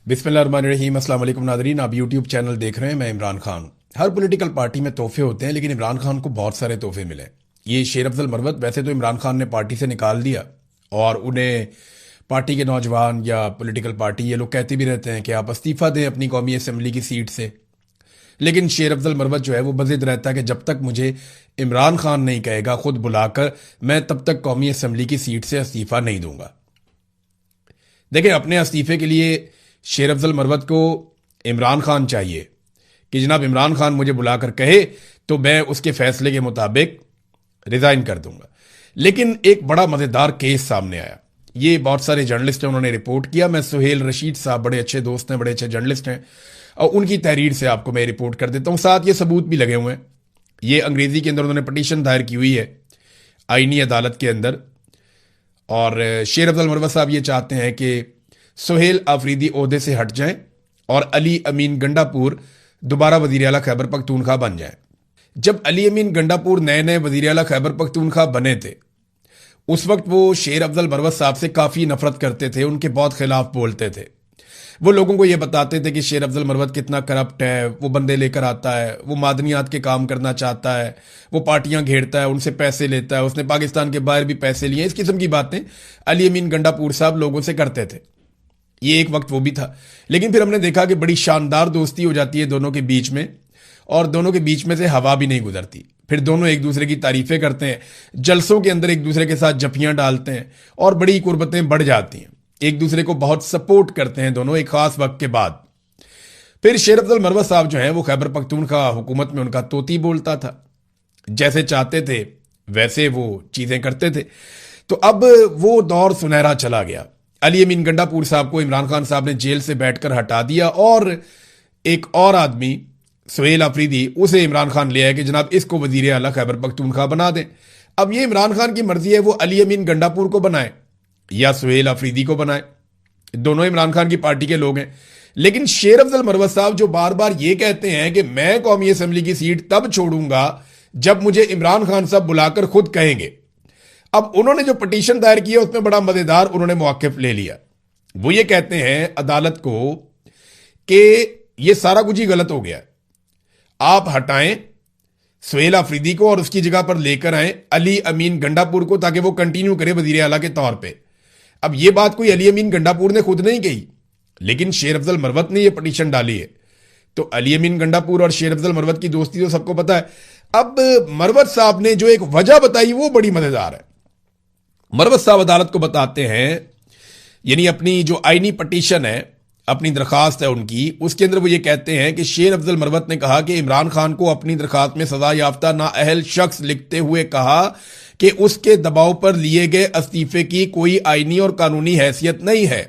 बिस्मिल्लाहिर्रहमानिर्रहीम। अस्सलाम वालेकुम नादरीन, आप यूट्यूब चैनल देख रहे हैं। मैं इमरान खान। हर पॉलिटिकल पार्टी में तोहफे होते हैं, लेकिन इमरान खान को बहुत सारे तोहफे मिले। ये शेर अफजल मरवत वैसे तो इमरान खान ने पार्टी से निकाल दिया, और उन्हें पार्टी के नौजवान या पॉलिटिकल पार्टी ये लोग कहते भी रहते हैं कि आप इस्तीफ़ा दें अपनी कौमी असम्बली की सीट से। लेकिन शेर अफजल मरवत जो है वो बज़िद रहता है कि जब तक मुझे इमरान खान नहीं कहेगा खुद बुलाकर, मैं तब तक कौमी असम्बली की सीट से इस्तीफ़ा नहीं दूंगा। देखिए, अपने इस्तीफे के लिए शेर अफजल मरवत को इमरान खान चाहिए कि जनाब इमरान खान मुझे बुलाकर कहे तो मैं उसके फैसले के मुताबिक रिजाइन कर दूंगा। लेकिन एक बड़ा मजेदार केस सामने आया। ये बहुत सारे जर्नलिस्ट हैं, उन्होंने रिपोर्ट किया। मैं सुहेल रशीद साहब बड़े अच्छे दोस्त हैं, बड़े अच्छे जर्नलिस्ट हैं, और उनकी तहरीर से आपको मैं रिपोर्ट कर देता हूं। साथ ये सबूत भी लगे हुए हैं। ये अंग्रेजी के अंदर उन्होंने पटिशन दायर की हुई है आईनी अदालत के अंदर। और शेर अफजल मरवत साहब ये चाहते हैं कि सुहेल आफरीदी ओहदे से हट जाएं और अली अमीन गंडापुर दोबारा वजीर आला खैबर पख्तूनख्वा बन जाएं। जब अली अमीन गंडापुर नए नए वजीर आला खैबर पख्तूनख्वा बने थे, उस वक्त वो शेर अफजल मरवत साहब से काफ़ी नफरत करते थे, उनके बहुत खिलाफ बोलते थे। वो लोगों को ये बताते थे कि शेर अफजल मरवत कितना करप्ट है, वो बंदे लेकर आता है, वो मादनियात के काम करना चाहता है, वो पार्टियां घेरता है, उनसे पैसे लेता है, उसने पाकिस्तान के बाहर भी पैसे लिए। इस किस्म की बातें अली अमीन गंडापुर साहब लोगों से करते थे। ये एक वक्त वो भी था। लेकिन फिर हमने देखा कि बड़ी शानदार दोस्ती हो जाती है दोनों के बीच में, और दोनों के बीच में से हवा भी नहीं गुजरती। फिर दोनों एक दूसरे की तारीफें करते हैं, जलसों के अंदर एक दूसरे के साथ जफियां डालते हैं, और बड़ी कुर्बतें बढ़ जाती हैं। एक दूसरे को बहुत सपोर्ट करते हैं दोनों एक खास वक्त के बाद। फिर शेर अफजल मरवत साहब जो हैं वो खैबर पख्तूनख्वा हुकूमत में उनका तोती बोलता था, जैसे चाहते थे वैसे वो चीजें करते थे। तो अब वो दौर सुनहरा चला गया। अली अमीन गंडापुर साहब को इमरान खान साहब ने जेल से बैठकर हटा दिया, और एक और आदमी सुहेल आफरीदी, उसे इमरान खान ले आया कि जनाब इसको वजीर आला खैबर पख्तूनख्वा बना दें। अब ये इमरान खान की मर्जी है, वो अली अमीन गंडापुर को बनाए या सुहेल आफरीदी को बनाए। दोनों इमरान खान की पार्टी के लोग हैं। लेकिन शेर अफजल मरवत साहब जो बार बार ये कहते हैं कि मैं कौमी असम्बली की सीट तब छोड़ूंगा जब मुझे इमरान खान साहब बुलाकर खुद कहेंगे। अब उन्होंने जो पटिशन दायर किया उसमें बड़ा मजेदार उन्होंने मौक़िफ़ ले लिया। वो ये कहते हैं अदालत को कि ये सारा कुछ ही गलत हो गया, आप हटाएं सुहेल आफरीदी को और उसकी जगह पर लेकर आए अली अमीन गंडापुर को, ताकि वो कंटिन्यू करे वजीर आला के तौर पे। अब ये बात कोई अली अमीन गंडापुर ने खुद नहीं कही, लेकिन शेर अफजल मरवत ने ये पटिशन डाली है। तो अली अमीन गंडापुर और शेर अफजल मरवत की दोस्ती तो सबको पता है। अब मरवत साहब ने जो एक वजह बताई वो बड़ी मजेदार है। मरवत साहब अदालत को बताते हैं, यानी अपनी जो आईनी पटिशन है, अपनी दरखास्त है उनकी, उसके अंदर वो ये कहते हैं कि शेर अफजल मरवत ने कहा कि इमरान खान को अपनी दरखास्त में सजा याफ्ता नाअहल शख्स लिखते हुए कहा कि उसके दबाव पर लिए गए इस्तीफे की कोई आईनी और कानूनी हैसियत नहीं है।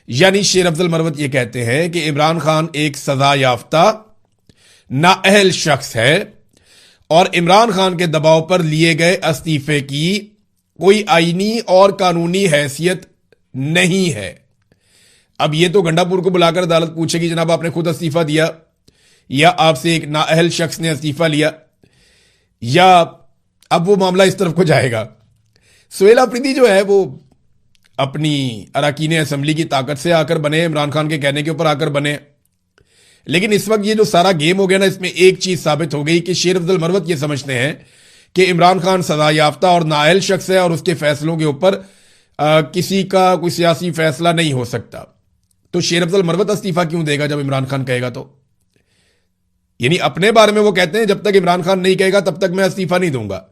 यानी शेर अफजल मरवत ये कहते हैं कि इमरान खान एक सजा याफ्ता नाअहल शख्स है और इमरान खान के दबाव पर लिए गए इस्तीफे की कोई आईनी और कानूनी हैसियत नहीं है। अब ये तो गंडापुर को बुलाकर अदालत पूछेगी जनाब आपने खुद इस्तीफा दिया या आपसे एक नाअहल शख्स ने इस्तीफा लिया, या अब वो मामला इस तरफ को जाएगा। सुहेल आफरीदी जो है वो अपनी अरकान असम्बली की ताकत से आकर बने, इमरान खान के कहने के ऊपर आकर बने। लेकिन इस वक्त ये जो सारा गेम हो गया ना, इसमें एक चीज साबित हो गई कि शेर अफजल मरवत ये समझते हैं कि इमरान खान सजा याफ्ता और नाअहल शख्स है और उसके फैसलों के ऊपर किसी का कोई सियासी फैसला नहीं हो सकता। तो शेर अफजल मरवत इस्तीफा क्यों देगा जब इमरान खान कहेगा? तो यानी अपने बारे में वो कहते हैं जब तक इमरान खान नहीं कहेगा तब तक मैं इस्तीफा नहीं दूंगा,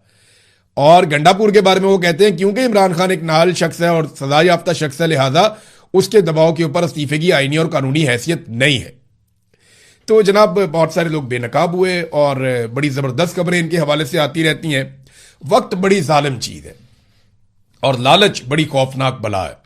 और गंडापुर के बारे में वो कहते हैं क्योंकि इमरान खान एक नाअहल शख्स है और सजा याफ्ता शख्स है, लिहाजा उसके दबाव के ऊपर इस्तीफे की आईनी और कानूनी हैसियत नहीं है। तो जनाब बहुत सारे लोग बेनकाब हुए और बड़ी जबरदस्त खबरें इनके हवाले से आती रहती हैं। वक्त बड़ी जालिम चीज है और लालच बड़ी खौफनाक बला है।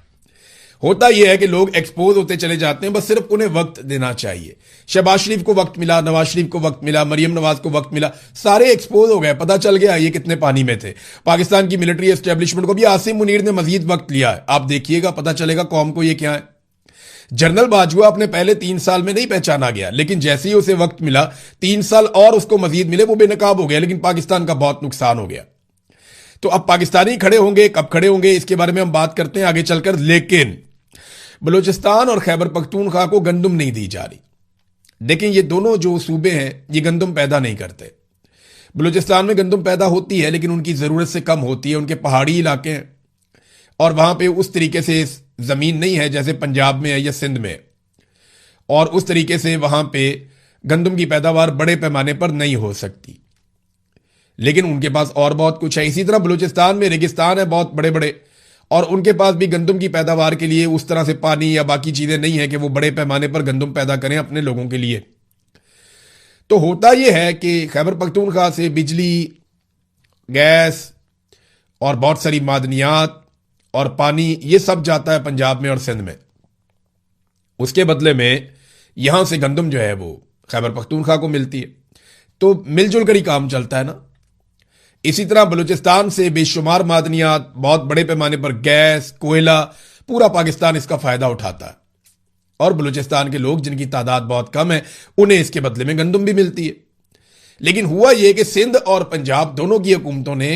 होता यह है कि लोग एक्सपोज होते चले जाते हैं, बस सिर्फ उन्हें वक्त देना चाहिए। शहबाज शरीफ को वक्त मिला, नवाज शरीफ को वक्त मिला, मरियम नवाज को वक्त मिला, सारे एक्सपोज हो गए, पता चल गया ये कितने पानी में थे। पाकिस्तान की मिलिट्री एस्टेब्लिशमेंट को भी आसिम मुनीर ने मजीद वक्त लिया है, आप देखिएगा पता चलेगा कौम को ये क्या है। जनरल बाजवा अपने पहले 3 साल में नहीं पहचाना गया, लेकिन जैसे ही उसे वक्त मिला 3 साल और उसको मजीद मिले, वो बेनकाब हो गया, लेकिन पाकिस्तान का बहुत नुकसान हो गया। तो अब पाकिस्तानी खड़े होंगे, कब खड़े होंगे इसके बारे में हम बात करते हैं आगे चलकर। लेकिन बलूचिस्तान और खैबर पख्तूनख्वा को गंदम नहीं दी जा रही। देखें, ये दोनों जो सूबे हैं ये गंदम पैदा नहीं करते। बलूचिस्तान में गंदम पैदा होती है लेकिन उनकी ज़रूरत से कम होती है, उनके पहाड़ी इलाके हैं और वहां पे उस तरीके से ज़मीन नहीं है जैसे पंजाब में है या सिंध में, और उस तरीके से वहां पे गंदम की पैदावार बड़े पैमाने पर नहीं हो सकती। लेकिन उनके पास और बहुत कुछ है। इसी तरह बलूचिस्तान में रेगिस्तान है बहुत बड़े बड़े, और उनके पास भी गंदम की पैदावार के लिए उस तरह से पानी या बाकी चीजें नहीं है कि वो बड़े पैमाने पर गंदम पैदा करें अपने लोगों के लिए। तो होता यह है कि खैबर पख्तूनख्वा से बिजली, गैस और बहुत सारी मादनियात और पानी ये सब जाता है पंजाब में और सिंध में। उसके बदले में यहां से गंदम जो है वो खैबर पख्तूनख्वा को मिलती है, तो मिलजुल कर ही काम चलता है ना। इसी तरह बलूचिस्तान से बेशुमार मादनियात, बहुत बड़े पैमाने पर गैस, कोयला, पूरा पाकिस्तान इसका फायदा उठाता है, और बलूचिस्तान के लोग जिनकी तादाद बहुत कम है उन्हें इसके बदले में गंदम भी मिलती है। लेकिन हुआ यह कि सिंध और पंजाब दोनों की हुकूमतों ने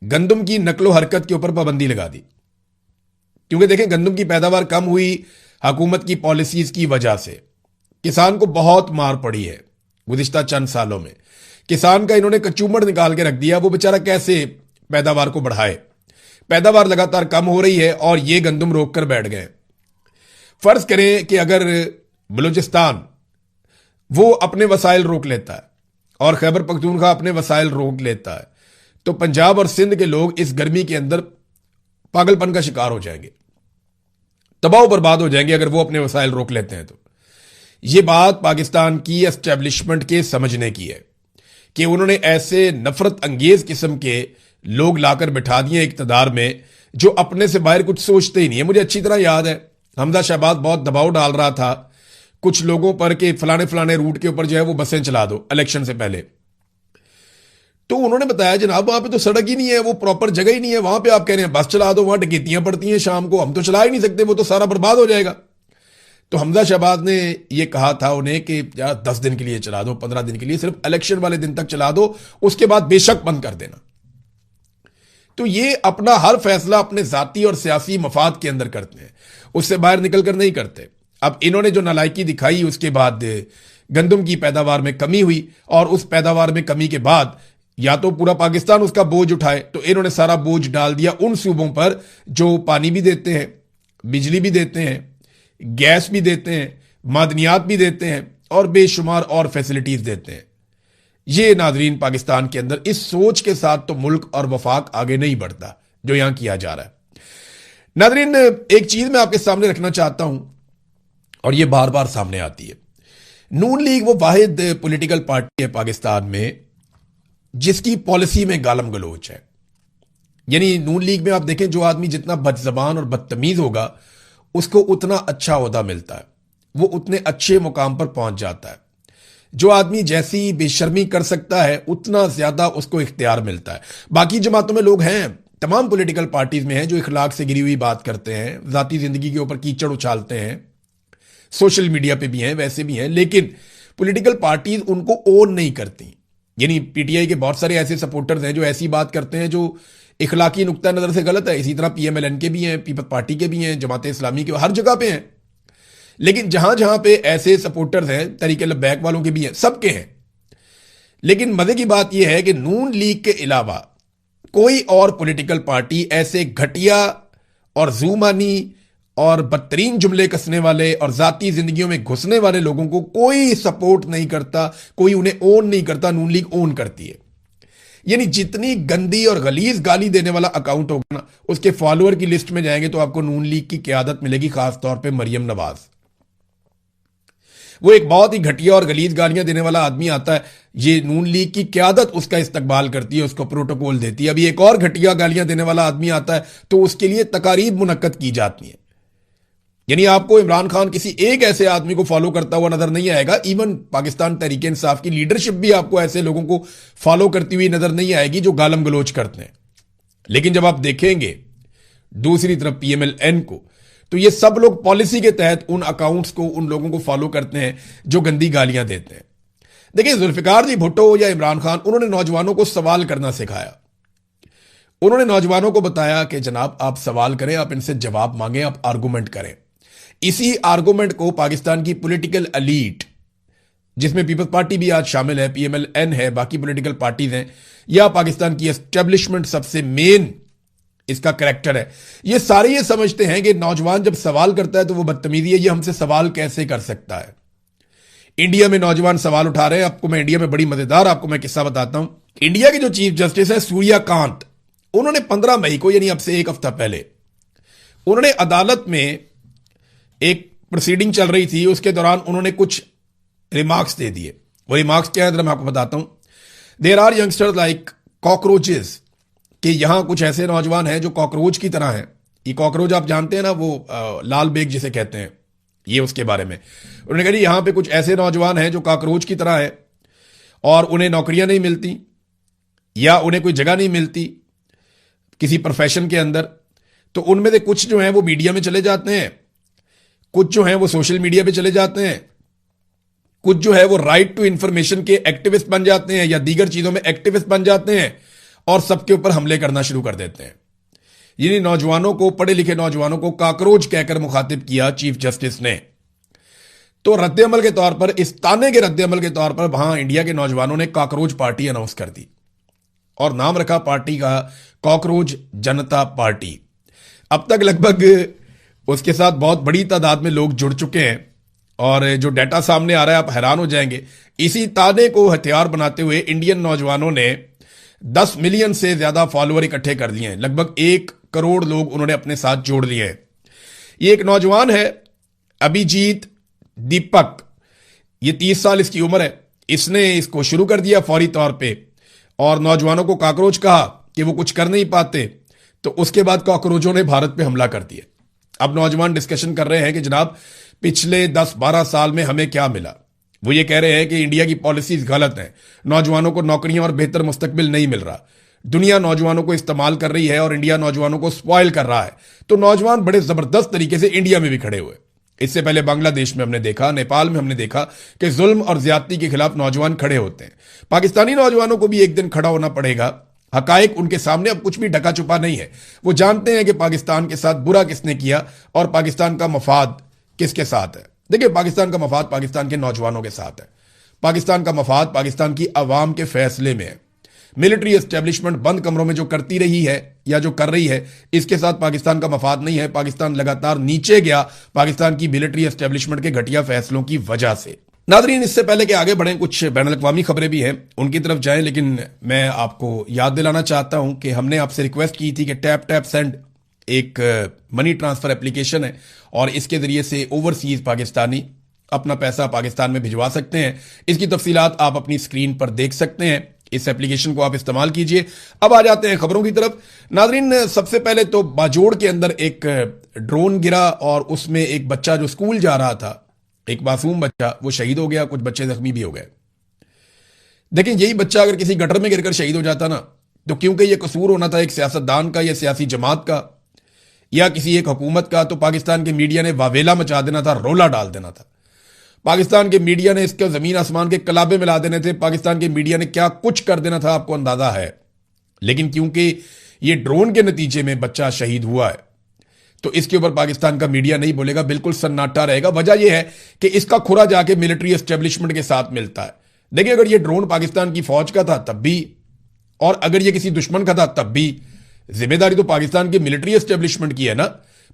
गंदम की नकलो हरकत के ऊपर पाबंदी लगा दी, क्योंकि देखें गंदम की पैदावार कम हुई हुकूमत की पॉलिसीज की वजह से। किसान को बहुत मार पड़ी है गुज़िश्ता चंद सालों में। किसान का इन्होंने कचूमड़ निकाल के रख दिया, वो बेचारा कैसे पैदावार को बढ़ाए। पैदावार लगातार कम हो रही है और ये गंदम रोक कर बैठ गए। फर्ज करें कि अगर बलूचिस्तान वो अपने वसाइल रोक लेता है और खैबर पख्तूनख्वा अपने वसाइल रोक लेता है, तो पंजाब और सिंध के लोग इस गर्मी के अंदर पागलपन का शिकार हो जाएंगे, तबाह बर्बाद हो जाएंगे अगर वो अपने वसाइल रोक लेते हैं। तो ये बात पाकिस्तान की एस्टेब्लिशमेंट के समझने की है कि उन्होंने ऐसे नफरत अंगेज किस्म के लोग लाकर बिठा दिए इक्तदार में जो अपने से बाहर कुछ सोचते ही नहीं है। मुझे अच्छी तरह याद है हमजा शहबाज बहुत दबाव डाल रहा था कुछ लोगों पर कि फलाने फलाने रूट के ऊपर जो है वो बसें चला दो इलेक्शन से पहले। तो उन्होंने बताया जनाब वहां पे तो सड़क ही नहीं है, वो प्रॉपर जगह ही नहीं है, वहां पे आप कह रहे हैं बस चला दो, वहां डकैतियां पड़ती हैं शाम को, हम तो चला ही नहीं सकते, वो तो सारा बर्बाद हो जाएगा। तो हमजा शहबाज ने यह कहा था उन्हें कि यार 10 दिन के लिए चला दो, 15 दिन के लिए, सिर्फ इलेक्शन वाले दिन तक चला दो, उसके बाद बेशक बंद कर देना। तो ये अपना हर फैसला अपने जाती और सियासी मफाद के अंदर करते हैं, उससे बाहर निकल कर नहीं करते। अब इन्होंने जो नालायकी दिखाई उसके बाद गंदम की पैदावार में कमी हुई, और उस पैदावार में कमी के बाद या तो पूरा पाकिस्तान उसका बोझ उठाए, तो इन्होंने सारा बोझ डाल दिया उन सूबों पर जो पानी भी देते हैं, बिजली भी देते हैं, गैस भी देते हैं, मादनियात भी देते हैं और बेशुमार और फैसिलिटीज देते हैं। ये नाजरीन पाकिस्तान के अंदर इस सोच के साथ तो मुल्क और वफाक आगे नहीं बढ़ता जो यहां किया जा रहा है। नाजरीन एक चीज मैं आपके सामने रखना चाहता हूं और यह बार बार सामने आती है। नून लीग वो वाहिद पॉलिटिकल पार्टी है पाकिस्तान में जिसकी पॉलिसी में गालम गलोच है। यानी नून लीग में आप देखें जो आदमी जितना बदजबान और बदतमीज होगा उसको उतना अच्छा ओहदा मिलता है, वो उतने अच्छे मुकाम पर पहुंच जाता है। जो आदमी जैसी बेशर्मी कर सकता है उतना ज्यादा उसको इख्तियार मिलता है। बाकी जमातों में लोग हैं, तमाम पॉलिटिकल पार्टीज में हैं जो इखलाक से गिरी हुई बात करते हैं, जाती जिंदगी के ऊपर कीचड़ उछालते हैं, सोशल मीडिया पे भी हैं, वैसे भी हैं, लेकिन पॉलिटिकल पार्टीज उनको ओन नहीं करती। यानी पीटीआई के बहुत सारे ऐसे सपोर्टर्स हैं जो ऐसी बात करते हैं जो इखलाकी नुक्ता नजर से गलत है। इसी तरह पीएमएलएन के भी हैं, पीपल्स पार्टी के भी हैं, जमात इस्लामी के, हर जगह पे हैं। लेकिन जहां जहां पे ऐसे सपोर्टर्स हैं, तरीके लबैक वालों के भी हैं, सबके हैं। लेकिन मजे की बात यह है कि नून लीग के अलावा कोई और पॉलिटिकल पार्टी ऐसे घटिया और जुमानी और बदतरीन जुमले कसने वाले और जाती जिंदगियों में घुसने वाले लोगों को कोई सपोर्ट नहीं करता, कोई उन्हें ओन नहीं करता। नून लीग ओन करती है। यानी जितनी गंदी और गलीज गाली देने वाला अकाउंट होगा ना, उसके फॉलोअर की लिस्ट में जाएंगे तो आपको नून लीग की क़यादत मिलेगी, खासतौर पे मरियम नवाज। वो एक बहुत ही घटिया और गलीज गालियां देने वाला आदमी आता है, ये नून लीग की क़यादत उसका इस्तकबाल करती है, उसको प्रोटोकॉल देती है। अभी एक और घटिया गालियां देने वाला आदमी आता है तो उसके लिए तकारीब मुनक्कद की जाती है। यानी आपको इमरान खान किसी एक ऐसे आदमी को फॉलो करता हुआ नजर नहीं आएगा। इवन पाकिस्तान तहरीक इंसाफ की लीडरशिप भी आपको ऐसे लोगों को फॉलो करती हुई नजर नहीं आएगी जो गालम गलोच करते हैं। लेकिन जब आप देखेंगे दूसरी तरफ पीएमएलएन को, तो ये सब लोग पॉलिसी के तहत उन अकाउंट्स को, उन लोगों को फॉलो करते हैं जो गंदी गालियां देते हैं। देखिए जुल्फिकार जी भुट्टो या इमरान खान, उन्होंने नौजवानों को सवाल करना सिखाया। उन्होंने नौजवानों को बताया कि जनाब आप सवाल करें, आप इनसे जवाब मांगें, आप आर्गूमेंट करें। इसी आर्गुमेंट को पाकिस्तान की पॉलिटिकल एलीट, जिसमें पीपल्स पार्टी भी आज शामिल है, पीएमएलएन है, बाकी पॉलिटिकल पार्टीज हैं, या पाकिस्तान की एस्टेब्लिशमेंट सबसे मेन इसका करैक्टर है, ये सारे ये समझते हैं कि नौजवान जब सवाल करता है तो वो बदतमीजी है, ये हमसे सवाल कैसे कर सकता है। इंडिया में नौजवान सवाल उठा रहे हैं। आपको मैं इंडिया में बड़ी मजेदार आपको मैं किस्सा बताता हूं। इंडिया के जो चीफ जस्टिस है सूर्यकांत, उन्होंने 15 मई को, यानी अब से एक हफ्ता पहले, उन्होंने अदालत में एक प्रोसीडिंग चल रही थी, उसके दौरान उन्होंने कुछ रिमार्क्स दे दिए। वो रिमार्क्स क्या है जरा मैं आपको बताता हूं। There are youngsters like cockroaches, कि यहां कुछ ऐसे नौजवान हैं जो कॉकरोच की तरह हैं। ये कॉकरोच आप जानते हैं ना, वो लाल बेग जिसे कहते हैं, ये उसके बारे में उन्होंने कहा यहां पे कुछ ऐसे नौजवान हैं जो कॉकरोच की तरह है और उन्हें नौकरियां नहीं मिलती या उन्हें कोई जगह नहीं मिलती किसी प्रोफेशन के अंदर। तो उनमें से कुछ जो हैं वो मीडिया में चले जाते हैं, कुछ जो हैं वो सोशल मीडिया पे चले जाते हैं, कुछ जो है वो राइट टू इंफॉर्मेशन के एक्टिविस्ट बन जाते हैं या दीगर चीजों में एक्टिविस्ट बन जाते हैं और सबके ऊपर हमले करना शुरू कर देते हैं। यानी नौजवानों को, पढ़े लिखे नौजवानों को काकरोच कहकर मुखातिब किया चीफ जस्टिस ने। तो रद्देअमल के तौर पर, इस ताने के रद्देअमल के तौर पर वहां इंडिया के नौजवानों ने काकरोच पार्टी अनाउंस कर दी और नाम रखा पार्टी का कॉकरोच जनता पार्टी। अब तक लगभग उसके साथ बहुत बड़ी तादाद में लोग जुड़ चुके हैं और जो डाटा सामने आ रहा है आप हैरान हो जाएंगे। इसी ताने को हथियार बनाते हुए इंडियन नौजवानों ने 10 मिलियन से ज्यादा फॉलोअर इकट्ठे कर दिए हैं। लगभग 1 करोड़ लोग उन्होंने अपने साथ जोड़ लिए हैं। ये एक नौजवान है अभिजीत दीपक, ये 30 साल इसकी उम्र है। इसने इसको शुरू कर दिया फौरी तौर पे और नौजवानों को कॉकरोच कहा कि वो कुछ कर नहीं पाते। तो उसके बाद कॉकरोचों ने भारत पे हमला कर दिया। अब नौजवान डिस्कशन कर रहे हैं कि जनाब पिछले 10-12 साल में हमें क्या मिला। वो ये कह रहे हैं कि इंडिया की पॉलिसीज गलत हैं, नौजवानों को नौकरियां और बेहतर मुस्तकबिल नहीं मिल रहा, दुनिया नौजवानों को इस्तेमाल कर रही है और इंडिया नौजवानों को स्पॉइल कर रहा है। तो नौजवान बड़े जबरदस्त तरीके से इंडिया में भी खड़े हुए। इससे पहले बांग्लादेश में हमने देखा, नेपाल में हमने देखा कि जुल्म और ज्यादती के खिलाफ नौजवान खड़े होते हैं। पाकिस्तानी नौजवानों को भी एक दिन खड़ा होना पड़ेगा। हकायक उनके सामने अब कुछ भी ढका छुपा नहीं है। वो जानते हैं कि पाकिस्तान के साथ बुरा किसने किया और पाकिस्तान का मफाद किसके साथ है। देखिए, पाकिस्तान का मफाद पाकिस्तान के नौजवानों के साथ है। पाकिस्तान का मफाद पाकिस्तान की अवाम के फैसले में है। मिलिट्री एस्टेब्लिशमेंट बंद कमरों में जो करती रही है या जो कर रही है, इसके साथ पाकिस्तान का मफाद नहीं है। पाकिस्तान लगातार नीचे गया पाकिस्तान की मिलिट्री एस्टेब्लिशमेंट के घटिया फैसलों की वजह से। नादरीन, इससे पहले कि आगे बढ़ें, कुछ बैनुल-अक़वामी खबरें भी हैं, उनकी तरफ जाएं। लेकिन मैं आपको याद दिलाना चाहता हूं कि हमने आपसे रिक्वेस्ट की थी कि टैप टैप सेंड एक मनी ट्रांसफर एप्लीकेशन है और इसके जरिए से ओवरसीज पाकिस्तानी अपना पैसा पाकिस्तान में भिजवा सकते हैं। इसकी तफसीलात आप अपनी स्क्रीन पर देख सकते हैं। इस एप्लीकेशन को आप इस्तेमाल कीजिए। अब आ जाते हैं खबरों की तरफ। नादरीन, सबसे पहले तो बाजोड़ के अंदर एक ड्रोन गिरा और उसमें एक बच्चा जो स्कूल जा रहा था, एक मासूम बच्चा, वो शहीद हो गया। कुछ बच्चे जख्मी भी हो गए। देखिए, यही बच्चा अगर किसी गटर में गिरकर शहीद हो जाता ना, तो क्योंकि यह कसूर होना था एक सियासतदान का या सियासी जमात का या किसी एक हुकूमत का, तो पाकिस्तान के मीडिया ने वावेला मचा देना था, रोला डाल देना था। पाकिस्तान के मीडिया ने इसके जमीन आसमान के कलाबे मिला देने थे। पाकिस्तान के मीडिया ने क्या कुछ कर देना था, आपको अंदाजा है। लेकिन क्योंकि ये ड्रोन के नतीजे में बच्चा शहीद हुआ है, तो इसके ऊपर पाकिस्तान का मीडिया नहीं बोलेगा, बिल्कुल सन्नाटा रहेगा। वजह यह है कि इसका खुरा जाके मिलिट्री एस्टेब्लिशमेंट के साथ मिलता है। देखिए, अगर ये ड्रोन पाकिस्तान की फौज का था तब भी, और अगर ये किसी दुश्मन का था तब भी, जिम्मेदारी तो पाकिस्तान की मिलिट्री एस्टेब्लिशमेंट की है ना,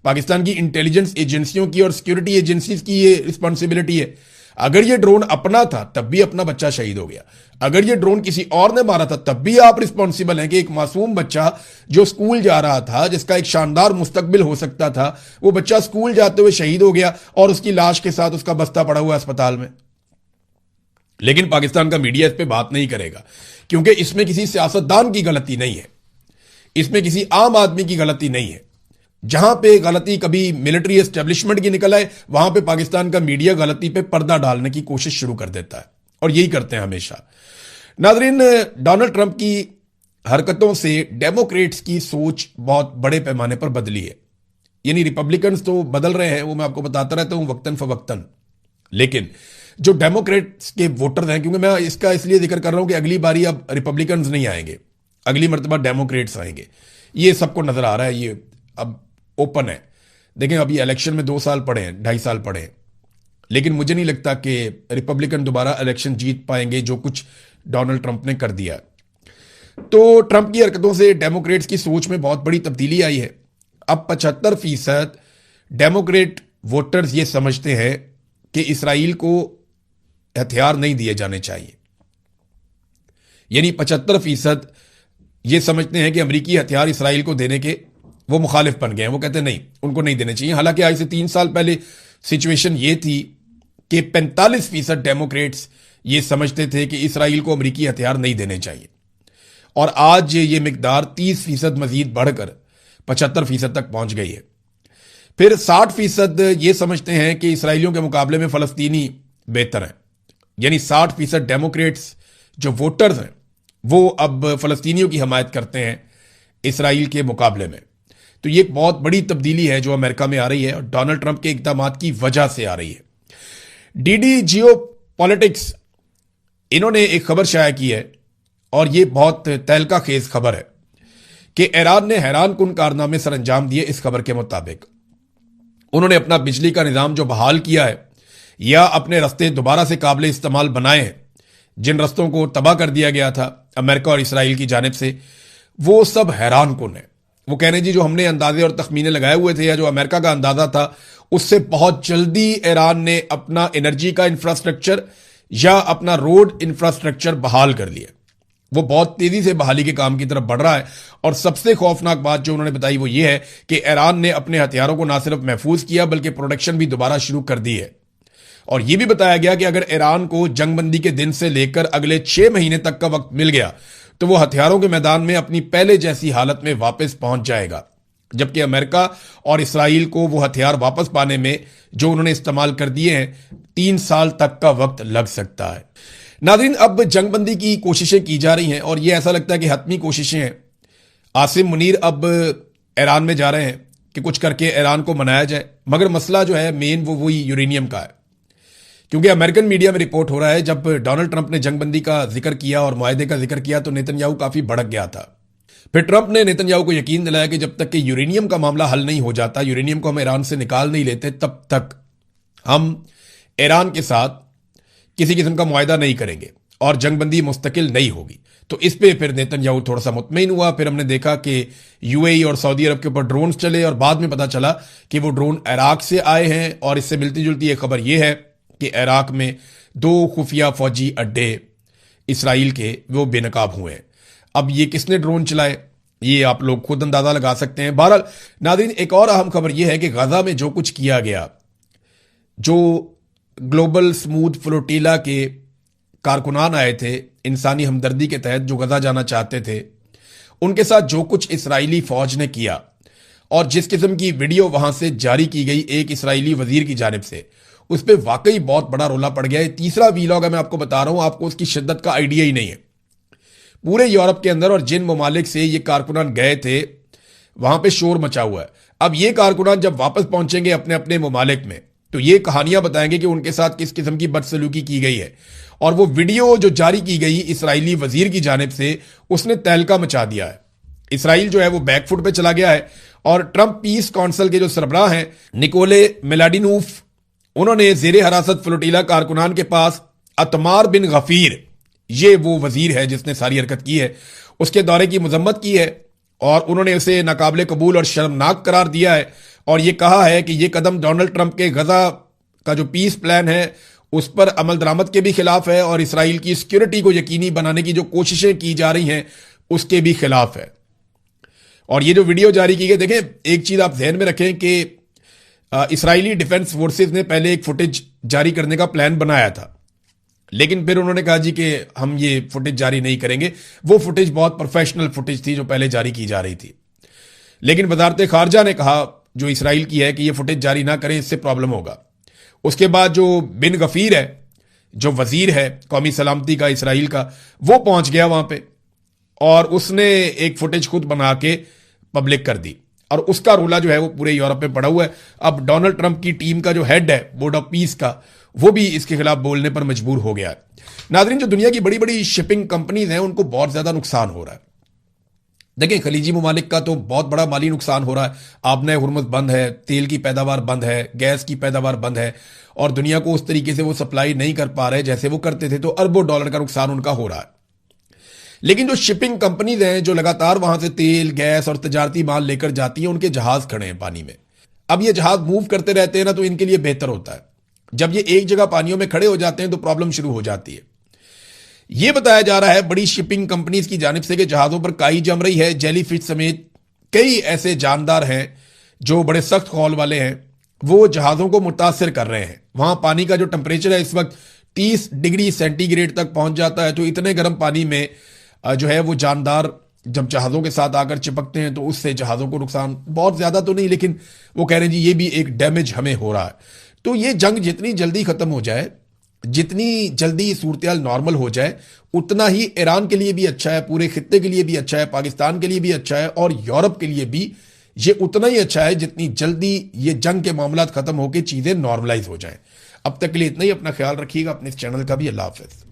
पाकिस्तान की इंटेलिजेंस एजेंसियों की और सिक्योरिटी एजेंसीज की ये रिस्पॉन्सिबिलिटी है। अगर ये ड्रोन अपना था तब भी अपना बच्चा शहीद हो गया। अगर ये ड्रोन किसी और ने मारा था तब भी आप रिस्पॉन्सिबल हैं कि एक मासूम बच्चा जो स्कूल जा रहा था, जिसका एक शानदार मुस्तकबिल हो सकता था, वो बच्चा स्कूल जाते हुए शहीद हो गया और उसकी लाश के साथ उसका बस्ता पड़ा हुआ अस्पताल में। लेकिन पाकिस्तान का मीडिया इस पर बात नहीं करेगा क्योंकि इसमें किसी सियासतदान की गलती नहीं है, इसमें किसी आम आदमी की गलती नहीं है। जहां पे गलती कभी मिलिट्री एस्टेब्लिशमेंट की निकल आए, वहां पे पाकिस्तान का मीडिया गलती पे पर्दा डालने की कोशिश शुरू कर देता है और यही करते हैं हमेशा। नाजरीन, डोनाल्ड ट्रंप की हरकतों से डेमोक्रेट्स की सोच बहुत बड़े पैमाने पर बदली है। यानी रिपब्लिकन्स तो बदल रहे हैं, वो मैं आपको बताता रहता हूं वक्तन फवक्तन, लेकिन जो डेमोक्रेट्स के वोटर्स हैं, क्योंकि मैं इसका इसलिए जिक्र कर रहा हूं कि अगली बारी अब रिपब्लिकन्स नहीं आएंगे, अगली मरतबा डेमोक्रेट्स आएंगे। ये सबको नजर आ रहा है, ये अब ओपन है। देखें अभी इलेक्शन में 2 साल पड़े हैं, 2.5 साल पड़े हैं, लेकिन मुझे नहीं लगता कि रिपब्लिकन दोबारा इलेक्शन जीत पाएंगे जो कुछ डोनाल्ड ट्रंप ने कर दिया। तो ट्रंप की हरकतों से डेमोक्रेट्स की सोच में बहुत बड़ी तब्दीली आई है। अब 75% डेमोक्रेट वोटर्स ये समझते हैं कि इसराइल को हथियार नहीं दिए जाने चाहिए, यानी 75% ये समझते हैं कि अमेरिकी हथियार इसराइल को देने के वो मुखालिफ बन गए हैं। वो कहते हैं नहीं, उनको नहीं देने चाहिए। हालांकि आज से 3 साल पहले सिचुएशन ये थी कि 45% डेमोक्रेट्स ये समझते थे कि इसराइल को अमेरिकी हथियार नहीं देने चाहिए, और आज ये मिकदार 30% मजीद बढ़कर 75% तक पहुंच गई है। फिर 60% ये समझते हैं कि इसराइलियों के मुकाबले में फलस्तीनी बेहतर हैं, यानी 60% डेमोक्रेट्स जो वोटर्स हैं वो अब फलस्तीनियों की हमायत करते हैं इसराइल के मुकाबले में। तो ये एक बहुत बड़ी तब्दीली है जो अमेरिका में आ रही है और डोनाल्ड ट्रंप के इकदाम की वजह से आ रही है। डीडी जियो पॉलिटिक्स इन्होंने एक खबर शाया की है और ये बहुत तहलका खेज खबर है कि ईरान ने हैरान कुन कारनामे सर अंजाम दिए। इस खबर के मुताबिक उन्होंने अपना बिजली का निजाम जो बहाल किया है या अपने रस्ते दोबारा से काबिल इस्तेमाल बनाए हैं, जिन रस्तों को तबाह कर दिया गया था अमेरिका और इसराइल की जानिब से, वो सब हैरान कुन है। वो कह रहे हैं जी जो हमने अंदाजे और तखमीने लगाए हुए थे या जो अमेरिका का अंदाजा था उससे बहुत जल्दी ईरान ने अपना एनर्जी का इंफ्रास्ट्रक्चर या अपना रोड इंफ्रास्ट्रक्चर बहाल कर लिया। वो बहुत तेजी से बहाली के काम की तरफ बढ़ रहा है और सबसे खौफनाक बात जो उन्होंने बताई वो ये है कि ईरान ने अपने हथियारों को ना सिर्फ महफूज किया बल्कि प्रोडक्शन भी दोबारा शुरू कर दी है। और यह भी बताया गया कि अगर ईरान को जंगबंदी के दिन से लेकर अगले 6 महीने तक का वक्त मिल गया तो वो हथियारों के मैदान में अपनी पहले जैसी हालत में वापस पहुंच जाएगा, जबकि अमेरिका और इसराइल को वो हथियार वापस पाने में जो उन्होंने इस्तेमाल कर दिए हैं 3 साल तक का वक्त लग सकता है। नाज़रीन, अब जंगबंदी की कोशिशें की जा रही हैं और ये ऐसा लगता है कि हतमी कोशिशें हैं। आसिम मुनीर अब ईरान में जा रहे हैं कि कुछ करके ईरान को मनाया जाए, मगर मसला जो है मेन वो वही यूरेनियम का है। क्योंकि अमेरिकन मीडिया में रिपोर्ट हो रहा है जब डोनाल्ड ट्रंप ने जंगबंदी का जिक्र किया और मुआहदे का जिक्र किया तो नेतन्याहू काफी भड़क गया था। फिर ट्रंप ने नेतन्याहू को यकीन दिलाया कि जब तक कि यूरेनियम का मामला हल नहीं हो जाता, यूरेनियम को हम ईरान से निकाल नहीं लेते, तब तक हम ईरान के साथ किसी किस्म का मुआहदा नहीं करेंगे और जंगबंदी मुस्तकिल नहीं होगी। तो इस पे फिर नेतन्याहू थोड़ा सा मुतमईन हुआ। फिर हमने देखा कि यूएई और सऊदी अरब के ऊपर ड्रोन चले और बाद में पता चला कि वो ड्रोन इराक से आए हैं। और इससे मिलती जुलती एक खबर यह है कि इराक में 2 खुफिया फौजी अड्डे इसराइल के वो बेनकाब हुए हैं। अब ये किसने ड्रोन चलाए ये आप लोग खुद अंदाजा लगा सकते हैं। बहरहाल नाज़रीन, एक और अहम खबर यह है कि गाजा में जो कुछ किया गया, जो ग्लोबल स्मूथ फ्लोटीला के कारकुनान आए थे इंसानी हमदर्दी के तहत जो गजा जाना चाहते थे, उनके साथ जो कुछ इसराइली फौज ने किया और जिस किस्म की वीडियो वहां से जारी की गई एक इसराइली वजीर की जानिब से, उस पर वाकई बहुत बड़ा रोला पड़ गया है। तीसरा वीलॉग है, मैं आपको बता रहा हूं, आपको उसकी शिद्दत का आइडिया ही नहीं है। पूरे यूरोप के अंदर और जिन ममालिक से ये कारकुनान गए थे वहां पे शोर मचा हुआ है। अब ये कारकुनान जब वापस पहुंचेंगे अपने अपने ममालिक में तो ये कहानियां बताएंगे कि उनके साथ किस किस्म की बदसलूकी की गई है। और वो वीडियो जो जारी की गई इसराइली वजीर की जानिब से, उसने तहलका मचा दिया है। इसराइल जो है वो बैकफुट पे चला गया है और ट्रंप पीस काउंसिल के जो सरबराह हैं निकोले मेलाडिनोफ, उन्होंने जेर हिरासत फ्लोटीला कारकुनान के पास अतमार बिन गफीर, ये वो वजीर है जिसने सारी हरकत की है, उसके दौरे की मजम्मत की है और उन्होंने उसे नाकाबिले कबूल और शर्मनाक करार दिया है। और ये कहा है कि ये कदम डोनाल्ड ट्रंप के गजा का जो पीस प्लान है उस पर अमल दरामद के भी खिलाफ है और इसराइल की सिक्योरिटी को यकीनी बनाने की जो कोशिशें की जा रही हैं उसके भी खिलाफ है। और ये जो वीडियो जारी की गई, देखें एक चीज आप ध्यान में रखें कि इसराइली डिफेंस फोर्सेस ने पहले एक फुटेज जारी करने का प्लान बनाया था, लेकिन फिर उन्होंने कहा जी कि हम ये फुटेज जारी नहीं करेंगे। वो फुटेज बहुत प्रोफेशनल फुटेज थी जो पहले जारी की जा रही थी, लेकिन वजारत खारजा ने कहा जो इसराइल की है कि ये फुटेज जारी ना करें, इससे प्रॉब्लम होगा। उसके बाद जो बिन गफीर है, जो वजीर है कौमी सलामती का इसराइल का, वो पहुंच गया वहां पे और उसने एक फुटेज खुद बना के पब्लिक कर दी और उसका रोला जो है वो पूरे यूरोप में पड़ा हुआ है। अब डोनाल्ड ट्रंप की टीम का जो हेड है बोर्ड ऑफ पीस का, वो भी इसके खिलाफ बोलने पर मजबूर हो गया है। नाज़रीन, जो दुनिया की बड़ी बड़ी शिपिंग कंपनीज हैं उनको बहुत ज्यादा नुकसान हो रहा है। देखें, खलीजी ममालिक का तो बहुत बड़ा माली नुकसान हो रहा है। आबने हुर्मुज़ बंद है, तेल की पैदावार बंद है, गैस की पैदावार बंद है, और दुनिया को उस तरीके से वो सप्लाई नहीं कर पा रहे जैसे वो करते थे, तो अरबों डॉलर का नुकसान उनका हो रहा है। लेकिन जो शिपिंग कंपनीज हैं जो लगातार वहां से तेल, गैस और तजारती माल लेकर जाती हैं, उनके जहाज खड़े हैं पानी में। अब ये जहाज मूव करते रहते हैं ना, तो इनके लिए बेहतर होता है। जब ये एक जगह पानियों में खड़े हो जाते हैं तो प्रॉब्लम शुरू हो जाती है। यह बताया जा रहा है बड़ी शिपिंग कंपनीज की जानिब से कि जहाजों पर काई जम रही है। जेलीफिश समेत कई ऐसे जानदार हैं जो बड़े सख्त खौल वाले हैं, वो जहाजों को मुतासर कर रहे हैं। वहां पानी का जो टेम्परेचर है इस वक्त 30 डिग्री सेंटीग्रेड तक पहुंच जाता है। तो इतने गर्म पानी में जो है वो जानदार जब जहाजों के साथ आकर चिपकते हैं तो उससे जहाजों को नुकसान, बहुत ज्यादा तो नहीं, लेकिन वो कह रहे हैं जी ये भी एक डैमेज हमें हो रहा है। तो ये जंग जितनी जल्दी खत्म हो जाए, जितनी जल्दी सूरत नॉर्मल हो जाए, उतना ही ईरान के लिए भी अच्छा है, पूरे खित्ते के लिए भी अच्छा है, पाकिस्तान के लिए भी अच्छा है, और यूरोप के लिए भी ये उतना ही अच्छा है जितनी जल्दी ये जंग के मामलात खत्म होकर चीजें नॉर्मलाइज हो जाएं। अब तक के लिए इतना ही। अपना ख्याल रखिएगा, अपने इस चैनल का भी। अल्लाह हाफिज।